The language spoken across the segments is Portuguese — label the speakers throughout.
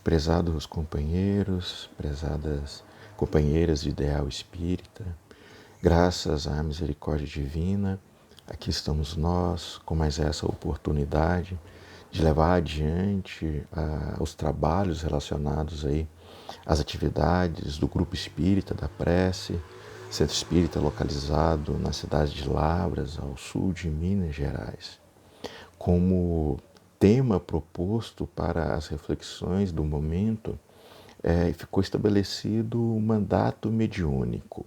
Speaker 1: Prezados companheiros, prezadas companheiras de ideal espírita, graças à misericórdia divina, aqui estamos nós com mais essa oportunidade de levar adiante os trabalhos relacionados aí às atividades do Grupo Espírita da Prece, Centro Espírita localizado na cidade de Lavras, ao sul de Minas Gerais. Como tema proposto para as reflexões do momento, ficou estabelecido o mandato mediúnico.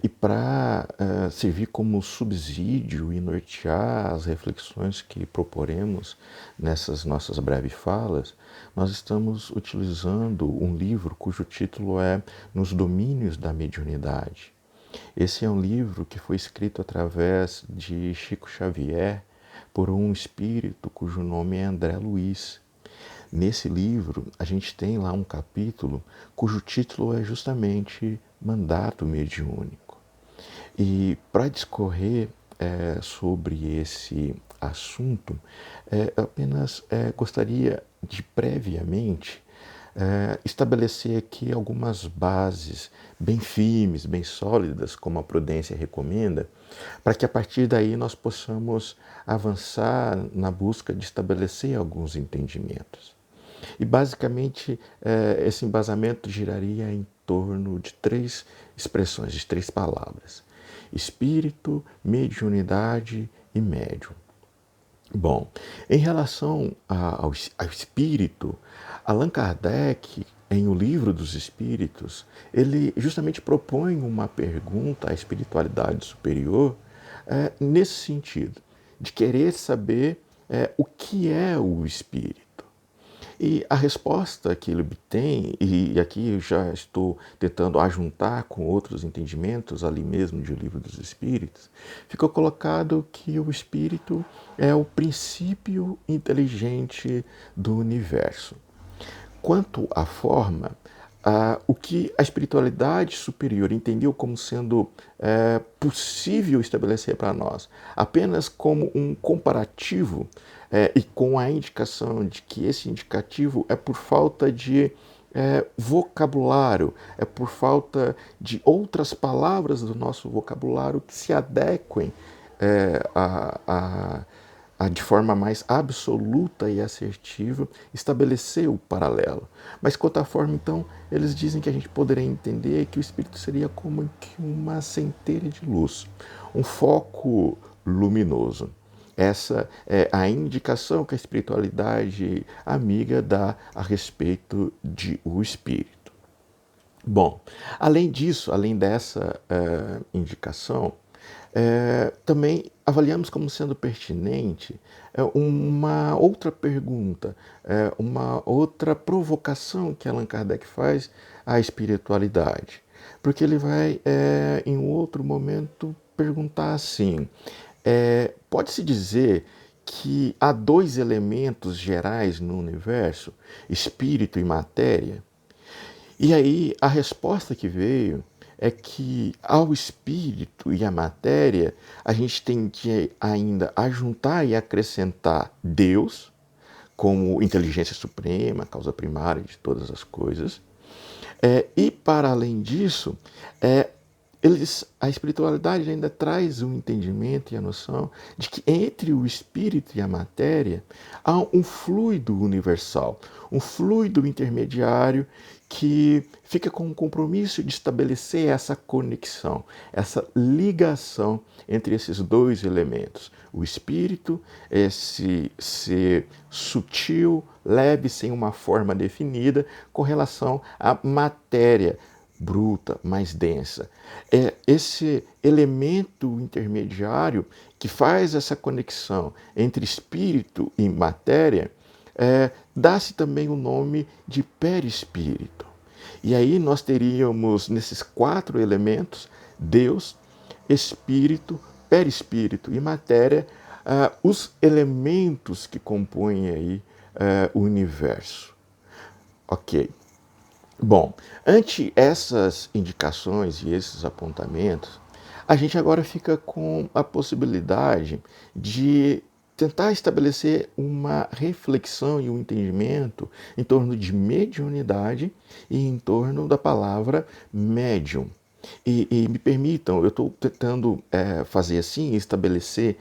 Speaker 1: E para servir como subsídio e nortear as reflexões que proporemos nessas nossas breves falas, nós estamos utilizando um livro cujo título é Nos Domínios da Mediunidade. Esse é um livro que foi escrito através de Chico Xavier por um espírito cujo nome é André Luiz. Nesse livro, a gente tem lá um capítulo cujo título é justamente Mandato Mediúnico. E para discorrer sobre esse assunto, apenas gostaria de previamente estabelecer aqui algumas bases bem firmes, bem sólidas, como a prudência recomenda, para que a partir daí nós possamos avançar na busca de estabelecer alguns entendimentos. E basicamente esse embasamento giraria em torno de três expressões, de três palavras: espírito, mediunidade e médium. Bom, em relação ao espírito, Allan Kardec, em O Livro dos Espíritos, ele justamente propõe uma pergunta à espiritualidade superior nesse sentido, de querer saber o que é o espírito. E a resposta que ele obtém, e aqui eu já estou tentando ajuntar com outros entendimentos ali mesmo de O Livro dos Espíritos, ficou colocado que o espírito é o princípio inteligente do universo. Quanto à forma, o que a espiritualidade superior entendeu como sendo possível estabelecer para nós, apenas como um comparativo, e com a indicação de que esse indicativo é por falta de vocabulário, é por falta de outras palavras do nosso vocabulário que se adequem de forma mais absoluta e assertiva, estabelecer o paralelo. Mas, quanto à forma, então, eles dizem que a gente poderia entender que o espírito seria como que uma centelha de luz, um foco luminoso. Essa é a indicação que a espiritualidade amiga dá a respeito de o espírito. Bom, além disso, além dessa indicação, também avaliamos como sendo pertinente uma outra pergunta, uma outra provocação que Allan Kardec faz à espiritualidade. Porque ele vai, em um outro momento, perguntar assim: pode-se dizer que há dois elementos gerais no universo, espírito e matéria? E aí a resposta que veio é que ao espírito e à matéria a gente tem que ainda ajuntar e acrescentar Deus como inteligência suprema, causa primária de todas as coisas. E para além disso, a espiritualidade ainda traz o entendimento e a noção de que entre o espírito e a matéria há um fluido universal, um fluido intermediário que fica com o compromisso de estabelecer essa conexão, essa ligação entre esses dois elementos. O espírito, esse ser sutil, leve, sem uma forma definida, com relação à matéria, bruta, mais densa. É esse elemento intermediário que faz essa conexão entre espírito e matéria, dá-se também o nome de perispírito. E aí nós teríamos nesses quatro elementos, Deus, espírito, perispírito e matéria, os elementos que compõem aí o universo. Ok. Bom, ante essas indicações e esses apontamentos, a gente agora fica com a possibilidade de tentar estabelecer uma reflexão e um entendimento em torno de mediunidade e em torno da palavra médium. E me permitam, eu estou tentando fazer assim, estabelecer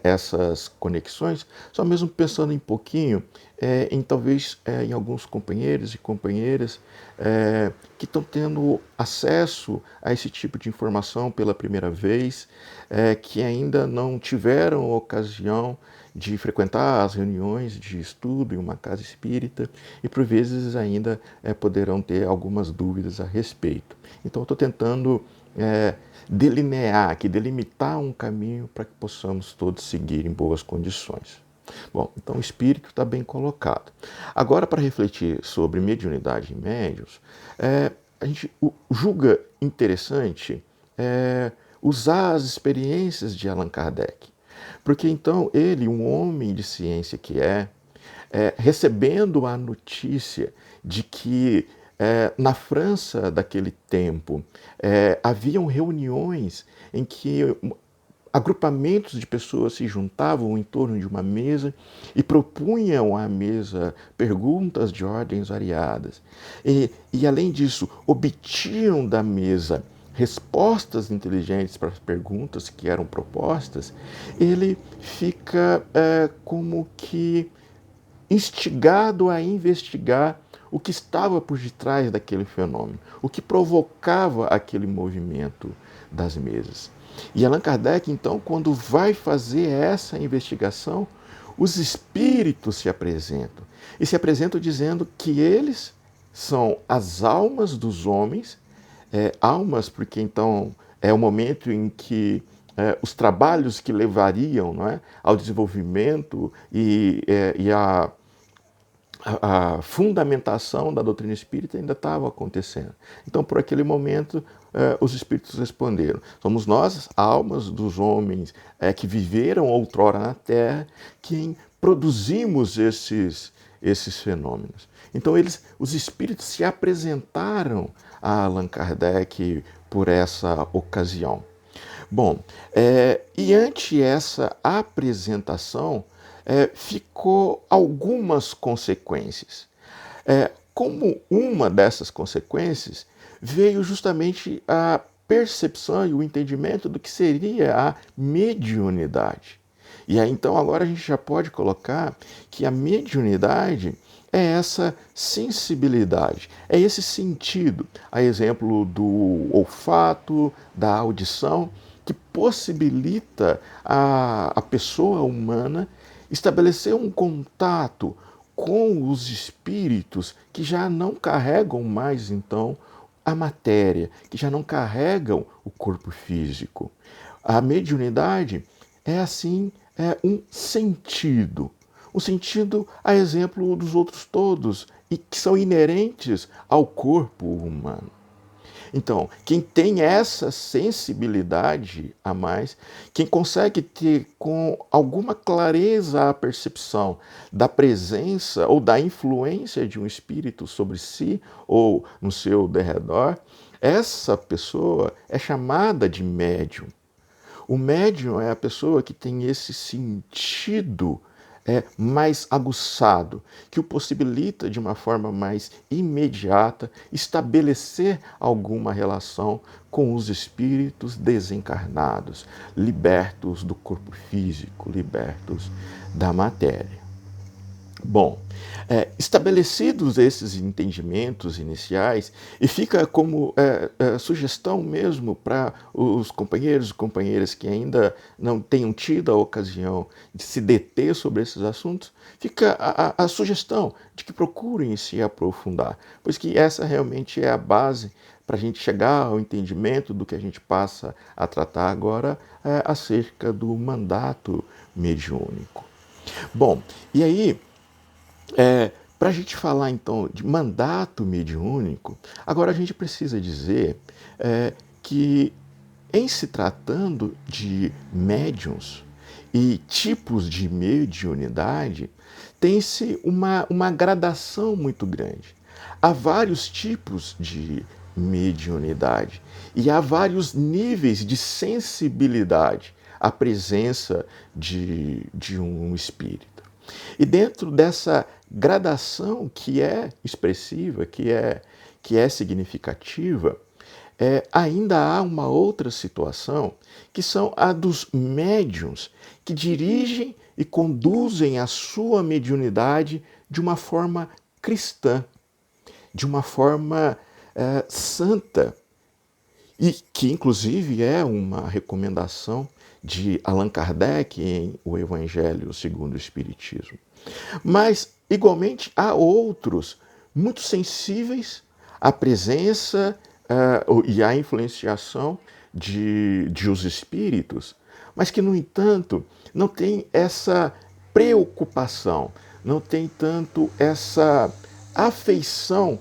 Speaker 1: essas conexões, só mesmo pensando um pouquinho em talvez em alguns companheiros e companheiras que estão tendo acesso a esse tipo de informação pela primeira vez, que ainda não tiveram ocasião de frequentar as reuniões de estudo em uma casa espírita e por vezes ainda poderão ter algumas dúvidas a respeito. Então eu estou tentando delinear aqui, delimitar um caminho para que possamos todos seguir em boas condições. Bom, então o espírito está bem colocado. Agora, para refletir sobre mediunidade em médiuns, a gente julga interessante usar as experiências de Allan Kardec. Porque então ele, um homem de ciência que recebendo a notícia de que na França daquele tempo haviam reuniões em que agrupamentos de pessoas se juntavam em torno de uma mesa e propunham à mesa perguntas de ordens variadas. E além disso, obtinham da mesa respostas inteligentes para as perguntas que eram propostas, ele fica como que instigado a investigar o que estava por detrás daquele fenômeno, o que provocava aquele movimento das mesas. E Allan Kardec, então, quando vai fazer essa investigação, os espíritos se apresentam. E se apresentam dizendo que eles são as almas dos homens, almas porque então é o momento em que os trabalhos que levariam, não é, ao desenvolvimento e a fundamentação da doutrina espírita ainda estava acontecendo. Então, por aquele momento, os espíritos responderam: somos nós, almas dos homens que viveram outrora na Terra, quem produzimos esses fenômenos. Então, os espíritos se apresentaram a Allan Kardec por essa ocasião. Bom, e ante essa apresentação, ficou algumas consequências. Como uma dessas consequências veio justamente a percepção e o entendimento do que seria a mediunidade. E aí então agora a gente já pode colocar que a mediunidade é essa sensibilidade, é esse sentido, a exemplo do olfato, da audição, que possibilita a pessoa humana estabelecer um contato com os espíritos que já não carregam mais, então, a matéria, que já não carregam o corpo físico. A mediunidade é, assim, um sentido a exemplo dos outros todos, e que são inerentes ao corpo humano. Então, quem tem essa sensibilidade a mais, quem consegue ter com alguma clareza a percepção da presença ou da influência de um espírito sobre si ou no seu derredor, essa pessoa é chamada de médium. O médium é a pessoa que tem esse sentido mais aguçado, que o possibilita de uma forma mais imediata estabelecer alguma relação com os espíritos desencarnados, libertos do corpo físico, libertos da matéria. Bom, estabelecidos esses entendimentos iniciais, e fica como sugestão mesmo para os companheiros e companheiras que ainda não tenham tido a ocasião de se deter sobre esses assuntos, fica a sugestão de que procurem se aprofundar, pois que essa realmente é a base para a gente chegar ao entendimento do que a gente passa a tratar agora acerca do mandato mediúnico. Bom, e aí, para a gente falar então de mandato mediúnico, agora a gente precisa dizer que, em se tratando de médiuns e tipos de mediunidade, tem-se uma gradação muito grande. Há vários tipos de mediunidade e há vários níveis de sensibilidade a presença de um espírito. E dentro dessa gradação que é expressiva, que é significativa, ainda há uma outra situação, que são a dos médiuns, que dirigem e conduzem a sua mediunidade de uma forma cristã, de uma forma santa, e que inclusive é uma recomendação de Allan Kardec em O Evangelho segundo o Espiritismo. Mas, igualmente, há outros muito sensíveis à presença e à influenciação de os espíritos, mas que, no entanto, não tem essa preocupação, não tem tanto essa afeição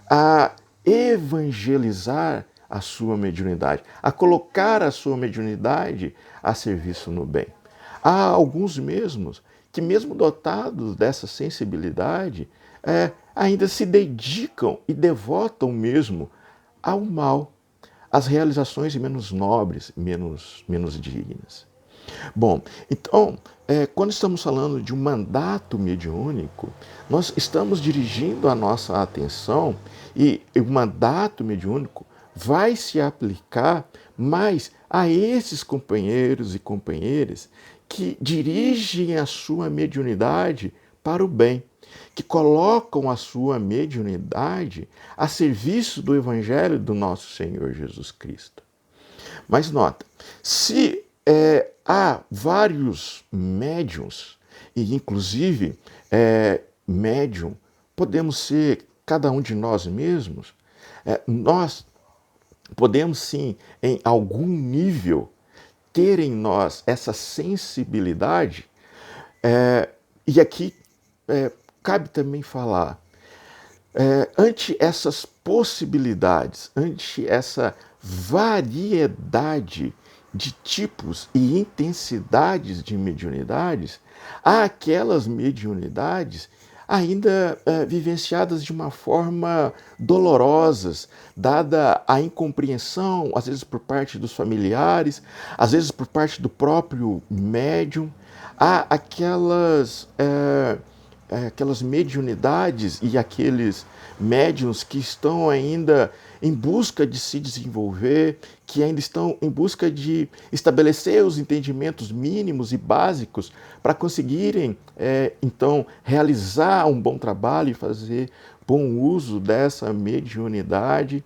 Speaker 1: a evangelizar a sua mediunidade, a colocar a sua mediunidade a serviço no bem. Há alguns mesmos que, mesmo dotados dessa sensibilidade, ainda se dedicam e devotam mesmo ao mal, às realizações menos nobres, menos dignas. Bom, então, quando estamos falando de um mandato mediúnico, nós estamos dirigindo a nossa atenção e o mandato mediúnico vai se aplicar mais a esses companheiros e companheiras que dirigem a sua mediunidade para o bem, que colocam a sua mediunidade a serviço do Evangelho do nosso Senhor Jesus Cristo. Mas nota, se há vários médiuns, e inclusive médium, podemos ser cada um de nós mesmos, nós podemos sim, em algum nível, ter em nós essa sensibilidade, e aqui cabe também falar, ante essas possibilidades, ante essa variedade de tipos e intensidades de mediunidades, há aquelas mediunidades ainda vivenciadas de uma forma dolorosas, dada a incompreensão, às vezes por parte dos familiares, às vezes por parte do próprio médium. Há aquelas mediunidades e aqueles médiuns que estão ainda em busca de se desenvolver, que ainda estão em busca de estabelecer os entendimentos mínimos e básicos para conseguirem, então, realizar um bom trabalho e fazer bom uso dessa mediunidade.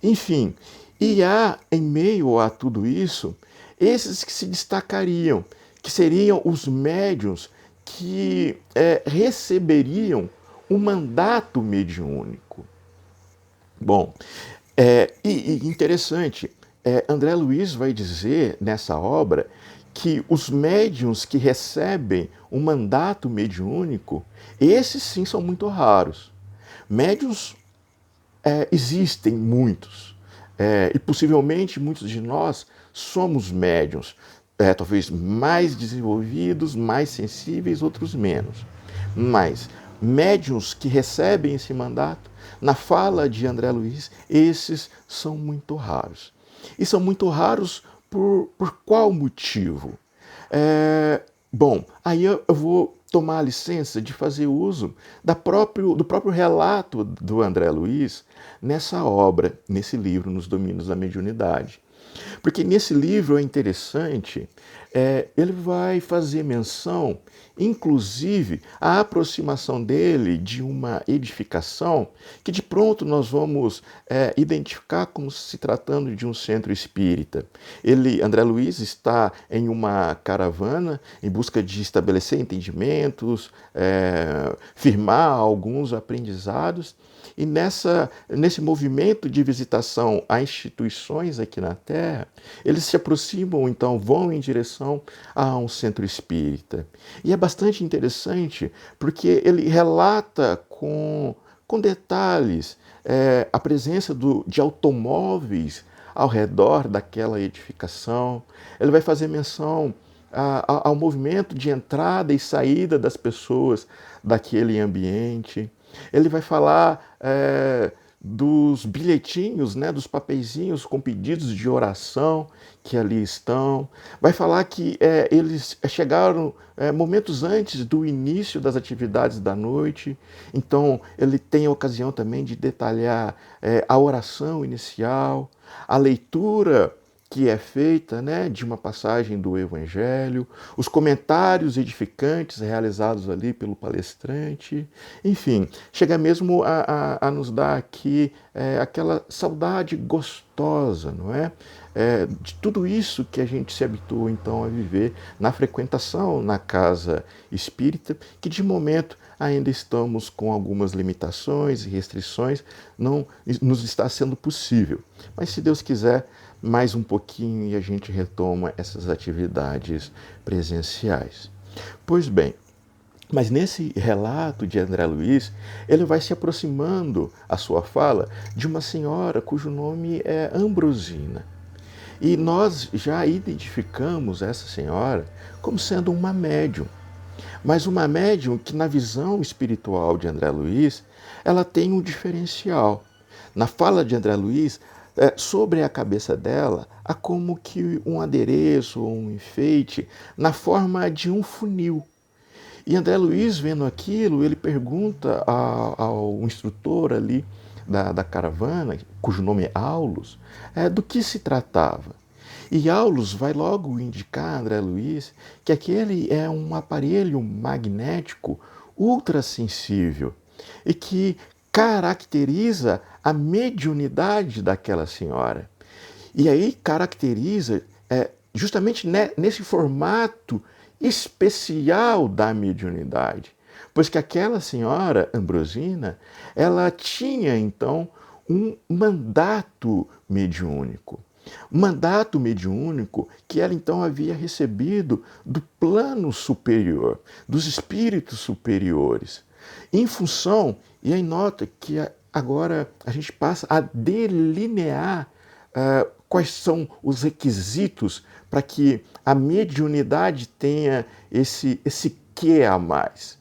Speaker 1: Enfim, e há, em meio a tudo isso, esses que se destacariam, que seriam os médiuns que receberiam um mandato mediúnico. Bom, e interessante, André Luiz vai dizer nessa obra que os médiuns que recebem um mandato mediúnico, esses sim são muito raros. Médiuns existem muitos, e possivelmente muitos de nós somos médiuns, talvez mais desenvolvidos, mais sensíveis, outros menos. Mas médiuns que recebem esse mandato, na fala de André Luiz, esses são muito raros. E são muito raros por qual motivo? Bom, aí eu vou tomar a licença de fazer uso do próprio relato do André Luiz nessa obra, nesse livro, Nos Domínios da Mediunidade. Porque nesse livro é interessante, ele vai fazer menção, inclusive, à aproximação dele de uma edificação que de pronto nós vamos identificar como se tratando de um centro espírita. André Luiz, está em uma caravana em busca de estabelecer entendimentos, firmar alguns aprendizados, e nesse movimento de visitação a instituições aqui na Terra, eles se aproximam, então, vão em direção a um centro espírita. E é bastante interessante porque ele relata com detalhes a presença de automóveis ao redor daquela edificação. Ele vai fazer menção ao movimento de entrada e saída das pessoas daquele ambiente. Ele vai falar dos bilhetinhos, né, dos papeizinhos com pedidos de oração que ali estão. Vai falar que eles chegaram momentos antes do início das atividades da noite, então ele tem a ocasião também de detalhar a oração inicial, a leitura que é feita, né, de uma passagem do Evangelho, os comentários edificantes realizados ali pelo palestrante, enfim, chega mesmo a nos dar aqui aquela saudade gostosa, não é? De tudo isso que a gente se habituou então a viver na frequentação na casa espírita, que de momento ainda estamos com algumas limitações e restrições, não nos está sendo possível. Mas se Deus quiser, mais um pouquinho e a gente retoma essas atividades presenciais. Pois bem, mas nesse relato de André Luiz, ele vai se aproximando, a sua fala, de uma senhora cujo nome é Ambrosina. E nós já identificamos essa senhora como sendo uma médium. Mas uma médium que, na visão espiritual de André Luiz, ela tem um diferencial. Na fala de André Luiz, sobre a cabeça dela, há como que um adereço ou um enfeite na forma de um funil. E André Luiz, vendo aquilo, ele pergunta ao instrutor ali da caravana, cujo nome é Aulus, do que se tratava. E Aulus vai logo indicar a André Luiz que aquele é um aparelho magnético ultrassensível e que caracteriza a mediunidade daquela senhora. E aí caracteriza justamente nesse formato especial da mediunidade, pois que aquela senhora Ambrosina, ela tinha então um mandato mediúnico. Um mandato mediúnico que ela então havia recebido do plano superior, dos espíritos superiores, em função, e aí nota que agora a gente passa a delinear quais são os requisitos para que a mediunidade tenha esse quê a mais.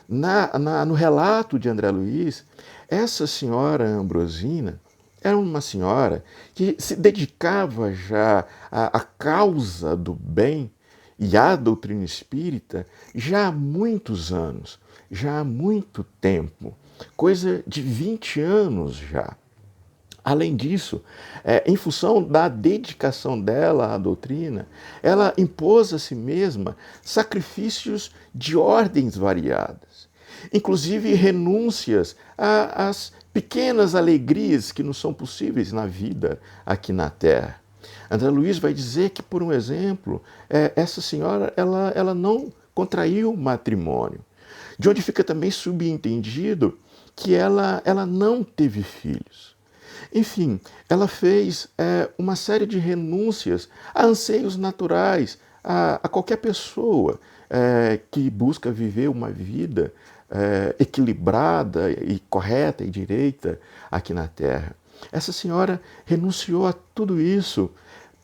Speaker 1: No relato de André Luiz, essa senhora Ambrosina era uma senhora que se dedicava já à causa do bem e à doutrina espírita já há muitos anos, já há muito tempo, coisa de 20 anos já. Além disso, em função da dedicação dela à doutrina, ela impôs a si mesma sacrifícios de ordens variadas, inclusive renúncias às pequenas alegrias que nos são possíveis na vida aqui na Terra. André Luiz vai dizer que, por um exemplo, essa senhora ela não contraiu matrimônio, de onde fica também subentendido que ela não teve filhos. Enfim, ela fez uma série de renúncias a anseios naturais, a qualquer pessoa que busca viver uma vida equilibrada e correta e direita aqui na Terra. Essa senhora renunciou a tudo isso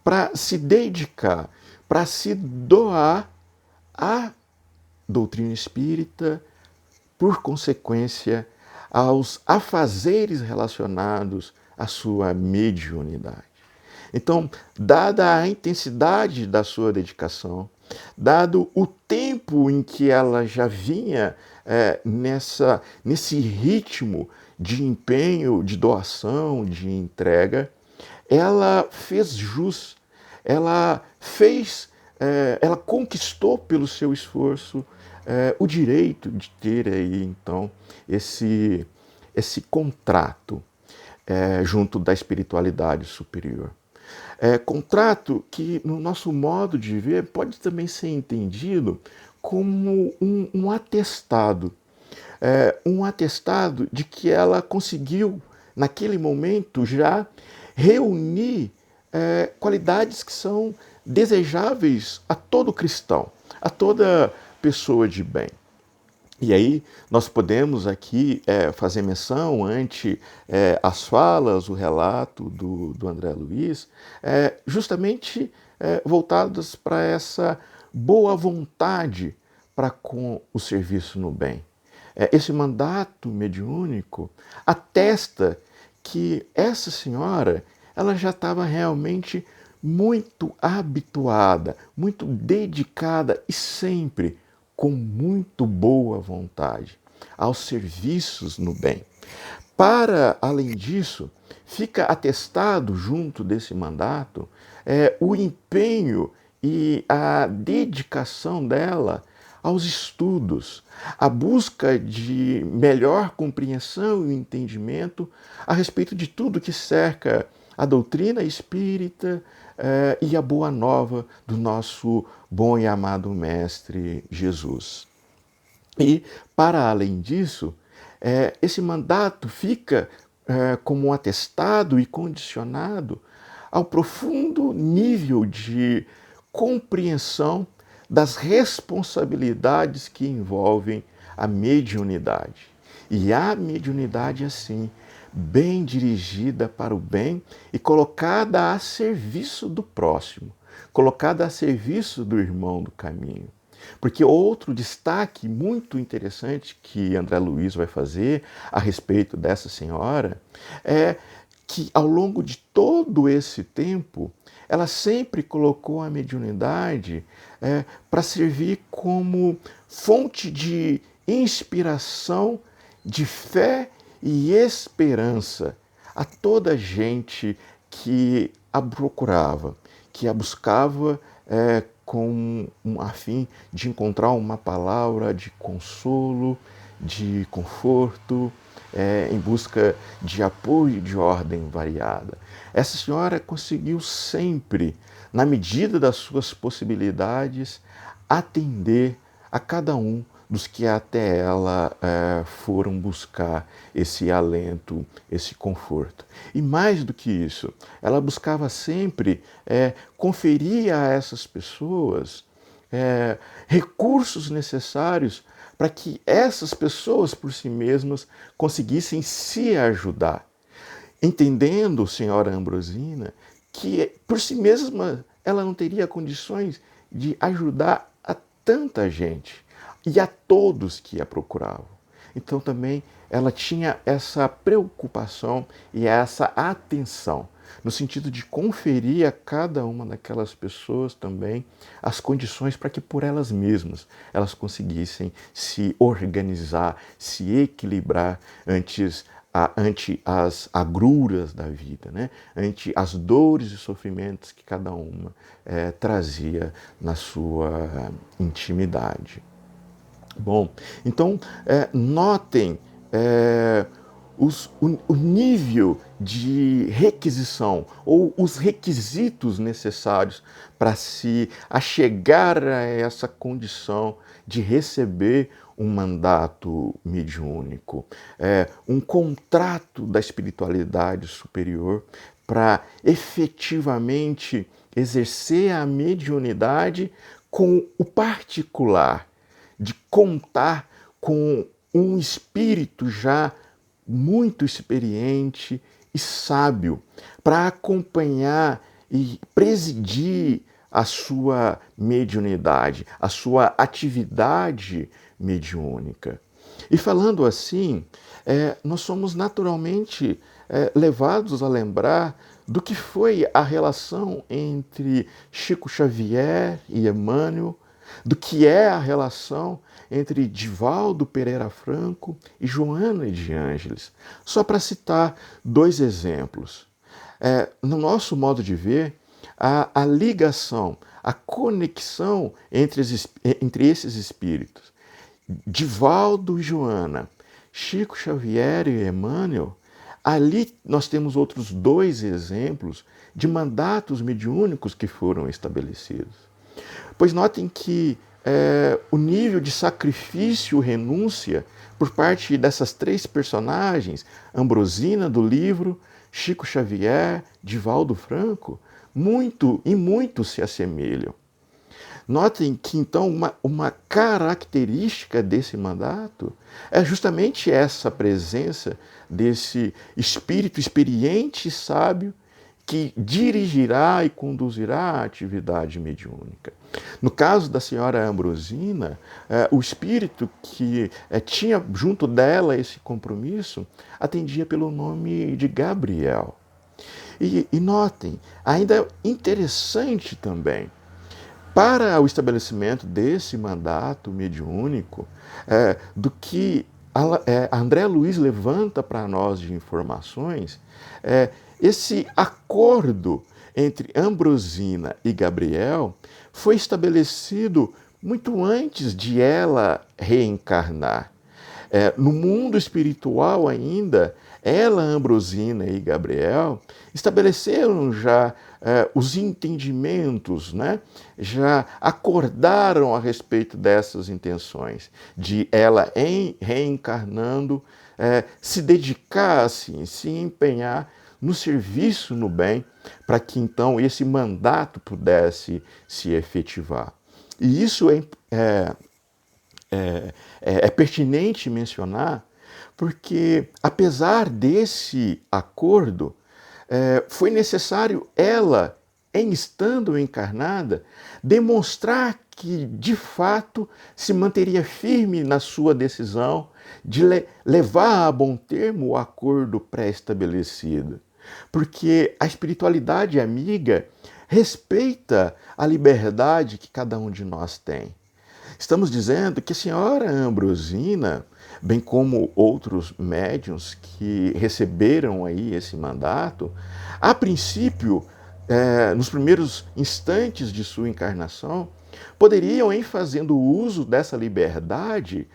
Speaker 1: para se dedicar, para se doar à doutrina espírita, por consequência, aos afazeres relacionados à sua mediunidade. Então, dada a intensidade da sua dedicação, dado o tempo em que ela já vinha nesse ritmo de empenho, de doação, de entrega, ela fez jus, ela ela conquistou pelo seu esforço o direito de ter aí, então, esse contrato junto da espiritualidade superior. Contrato que, no nosso modo de ver, pode também ser entendido como um atestado. Um atestado de que ela conseguiu, naquele momento, já reunir qualidades que são desejáveis a todo cristão, a toda pessoa de bem. E aí nós podemos aqui fazer menção ante as falas, o relato do André Luiz, justamente voltadas para essa boa vontade para com o serviço no bem. esse mandato mediúnico atesta que essa senhora ela já estava realmente muito habituada, muito dedicada e sempre com muito boa vontade aos serviços no bem. Para além disso, fica atestado junto desse mandato o empenho e a dedicação dela aos estudos, a busca de melhor compreensão e entendimento a respeito de tudo que cerca a doutrina espírita e a boa nova do nosso bom e amado Mestre Jesus. E, para além disso, esse mandato fica como um atestado e condicionado ao profundo nível de compreensão das responsabilidades que envolvem a mediunidade. E a mediunidade, assim, bem dirigida para o bem e colocada a serviço do próximo, colocada a serviço do irmão do caminho. Porque outro destaque muito interessante que André Luiz vai fazer a respeito dessa senhora é que ao longo de todo esse tempo, ela sempre colocou a mediunidade para servir como fonte de inspiração, de fé e esperança a toda gente que a procurava, que a buscava com a fim de encontrar uma palavra de consolo, de conforto, em busca de apoio de ordem variada. Essa senhora conseguiu sempre, na medida das suas possibilidades, atender a cada um dos que até ela foram buscar esse alento, esse conforto. E mais do que isso, ela buscava sempre conferir a essas pessoas recursos necessários para que essas pessoas por si mesmas conseguissem se ajudar. Entendendo, senhora Ambrosina, que por si mesma ela não teria condições de ajudar a tanta gente e a todos que a procuravam. Então também ela tinha essa preocupação e essa atenção, no sentido de conferir a cada uma daquelas pessoas também as condições para que por elas mesmas elas conseguissem se organizar, se equilibrar ante as agruras da vida, né? Ante as dores e sofrimentos que cada uma trazia na sua intimidade. Bom, então notem o nível de requisição ou os requisitos necessários para se achegar a essa condição de receber um mandato mediúnico, um contrato da espiritualidade superior para efetivamente exercer a mediunidade com o particular, de contar com um espírito já muito experiente e sábio para acompanhar e presidir a sua mediunidade, a sua atividade mediúnica. E falando assim, nós somos naturalmente levados a lembrar do que foi a relação entre Chico Xavier e Emmanuel, do que é a relação entre Divaldo Pereira Franco e Joana de Ângeles. Só para citar dois exemplos. No nosso modo de ver, a ligação, a conexão entre esses espíritos, Divaldo e Joana, Chico Xavier e Emmanuel, ali nós temos outros dois exemplos de mandatos mediúnicos que foram estabelecidos. Pois notem que o nível de sacrifício e renúncia por parte dessas três personagens, Ambrosina do livro, Chico Xavier, Divaldo Franco, muito se assemelham. Notem que, então, uma característica desse mandato é justamente essa presença desse espírito experiente e sábio que dirigirá e conduzirá a atividade mediúnica. No caso da senhora Ambrosina, o espírito que tinha junto dela esse compromisso atendia pelo nome de Gabriel. E notem, ainda interessante também, para o estabelecimento desse mandato mediúnico, do que André Luiz levanta para nós de informações, esse acordo entre Ambrosina e Gabriel foi estabelecido muito antes de ela reencarnar. No mundo espiritual ainda, ela, Ambrosina e Gabriel estabeleceram já os entendimentos, né? Já acordaram a respeito dessas intenções, de ela reencarnando, se dedicar assim, se empenhar no serviço no bem, para que então esse mandato pudesse se efetivar. E isso é pertinente mencionar, porque apesar desse acordo, foi necessário ela, em estando encarnada, demonstrar que de fato se manteria firme na sua decisão de levar a bom termo o acordo pré-estabelecido. Porque a espiritualidade amiga respeita a liberdade que cada um de nós tem. Estamos dizendo que a senhora Ambrosina, bem como outros médiuns que receberam aí esse mandato, a princípio, nos primeiros instantes de sua encarnação, poderiam, em fazendo uso dessa liberdade,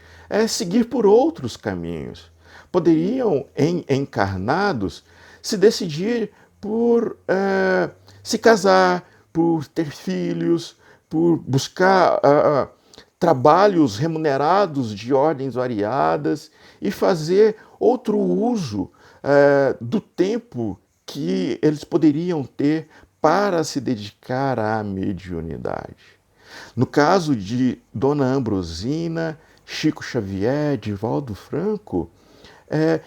Speaker 1: seguir por outros caminhos. Poderiam, em encarnados, se decidir por se casar, por ter filhos, por buscar trabalhos remunerados de ordens variadas e fazer outro uso do tempo que eles poderiam ter para se dedicar à mediunidade. No caso de Dona Ambrosina, Chico Xavier, Divaldo Franco,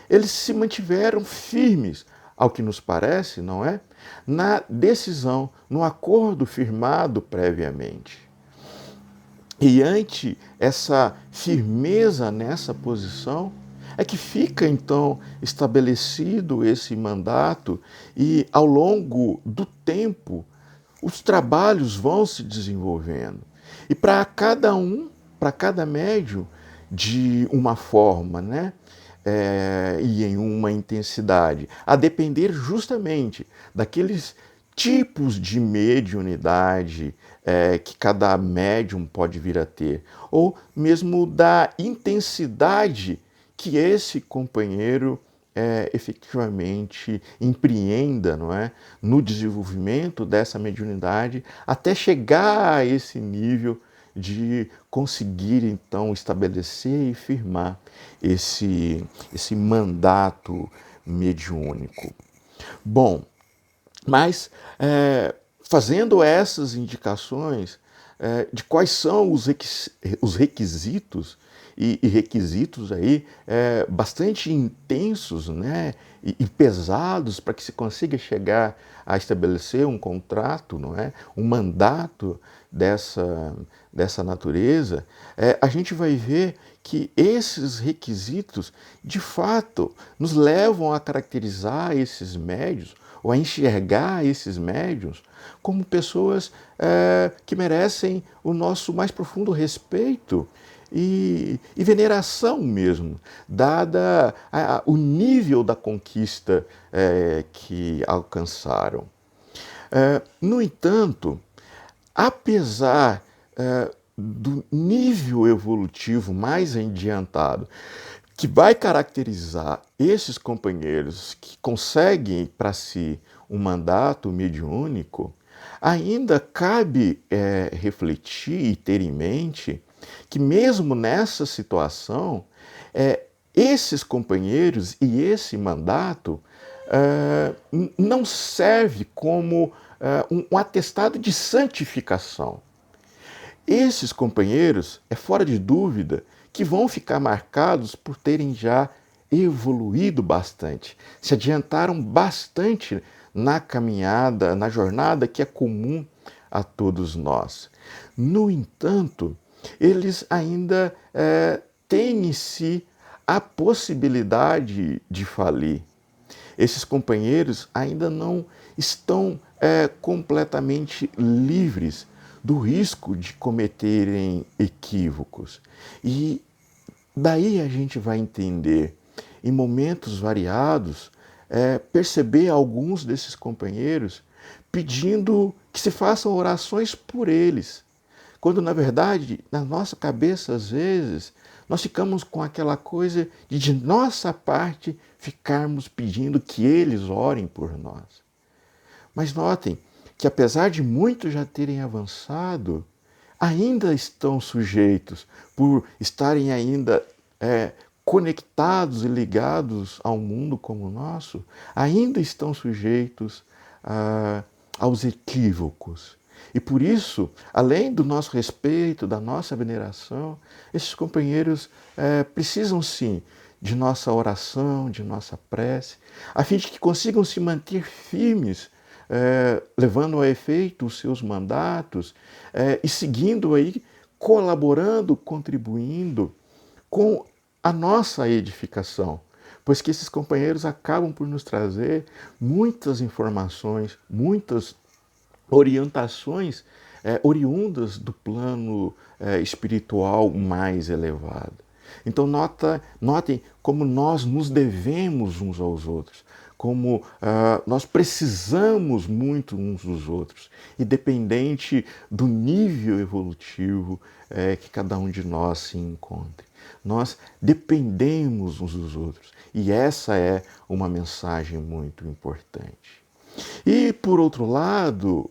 Speaker 1: eles se mantiveram firmes, ao que nos parece, não é? Na decisão, no acordo firmado previamente. E ante essa firmeza nessa posição, é que fica então estabelecido esse mandato e ao longo do tempo os trabalhos vão se desenvolvendo. E para cada médium, de uma forma, né? E em uma intensidade, a depender justamente daqueles tipos de mediunidade que cada médium pode vir a ter, ou mesmo da intensidade que esse companheiro efetivamente empreenda, não é, no desenvolvimento dessa mediunidade, até chegar a esse nível de conseguir então estabelecer e firmar esse mandato mediúnico. Bom, mas fazendo essas indicações de quais são os requisitos, e requisitos aí bastante intensos, né, e pesados para que se consiga chegar a estabelecer um contrato, não é, um mandato dessa natureza, a gente vai ver que esses requisitos, de fato, nos levam a caracterizar esses médiuns, ou a enxergar esses médiuns como pessoas que merecem o nosso mais profundo respeito e veneração mesmo, dada o nível da conquista que alcançaram. No entanto, apesar do nível evolutivo mais adiantado, que vai caracterizar esses companheiros que conseguem para si um mandato mediúnico, ainda cabe refletir e ter em mente que mesmo nessa situação, esses companheiros e esse mandato não serve como um atestado de santificação. Esses companheiros, é fora de dúvida, que vão ficar marcados por terem já evoluído bastante, se adiantaram bastante na caminhada, na jornada que é comum a todos nós. No entanto, eles ainda têm em si a possibilidade de falir. Esses companheiros ainda não estão completamente livres do risco de cometerem equívocos. E daí a gente vai entender, em momentos variados, perceber alguns desses companheiros pedindo que se façam orações por eles. Quando, na verdade, na nossa cabeça, às vezes, nós ficamos com aquela coisa de nossa parte, ficarmos pedindo que eles orem por nós. Mas notem que, apesar de muitos já terem avançado, ainda estão sujeitos, por estarem ainda conectados e ligados ao mundo como o nosso, ainda estão sujeitos aos equívocos. E por isso, além do nosso respeito, da nossa veneração, esses companheiros precisam sim de nossa oração, de nossa prece, a fim de que consigam se manter firmes, levando a efeito os seus mandatos e seguindo aí, colaborando, contribuindo com a nossa edificação. Pois que esses companheiros acabam por nos trazer muitas informações, muitas orientações oriundas do plano espiritual mais elevado. Então notem como nós nos devemos uns aos outros, como nós precisamos muito uns dos outros, independente do nível evolutivo que cada um de nós se encontre. Nós dependemos uns dos outros e essa é uma mensagem muito importante. E, por outro lado,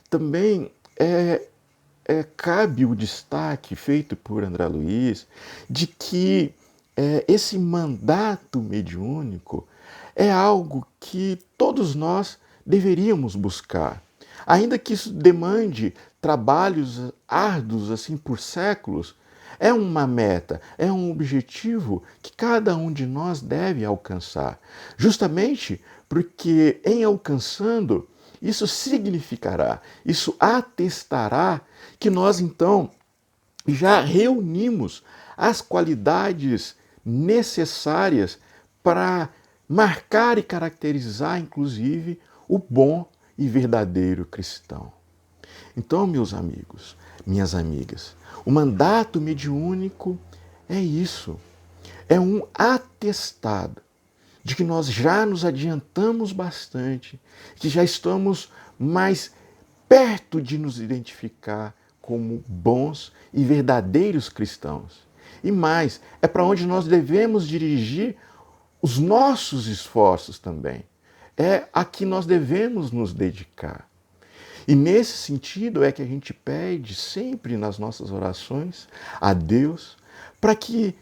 Speaker 1: também cabe o destaque feito por André Luiz de que esse mandato mediúnico é algo que todos nós deveríamos buscar. Ainda que isso demande trabalhos árduos assim por séculos, é uma meta, é um objetivo que cada um de nós deve alcançar. Justamente porque em alcançando, isso significará, isso atestará que nós então já reunimos as qualidades necessárias para marcar e caracterizar, inclusive, o bom e verdadeiro cristão. Então, meus amigos, minhas amigas, o mandato mediúnico é isso, é um atestado de que nós já nos adiantamos bastante, que já estamos mais perto de nos identificar como bons e verdadeiros cristãos. E mais, é para onde nós devemos dirigir os nossos esforços também. É a que nós devemos nos dedicar. E nesse sentido é que a gente pede sempre nas nossas orações a Deus para que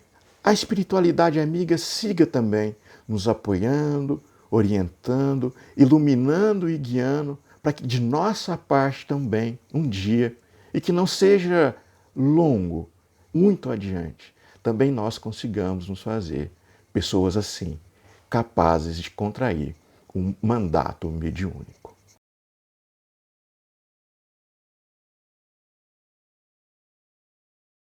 Speaker 1: a espiritualidade amiga siga também nos apoiando, orientando, iluminando e guiando para que de nossa parte também, um dia, e que não seja longo, muito adiante, também nós consigamos nos fazer pessoas assim, capazes de contrair um mandato mediúnico.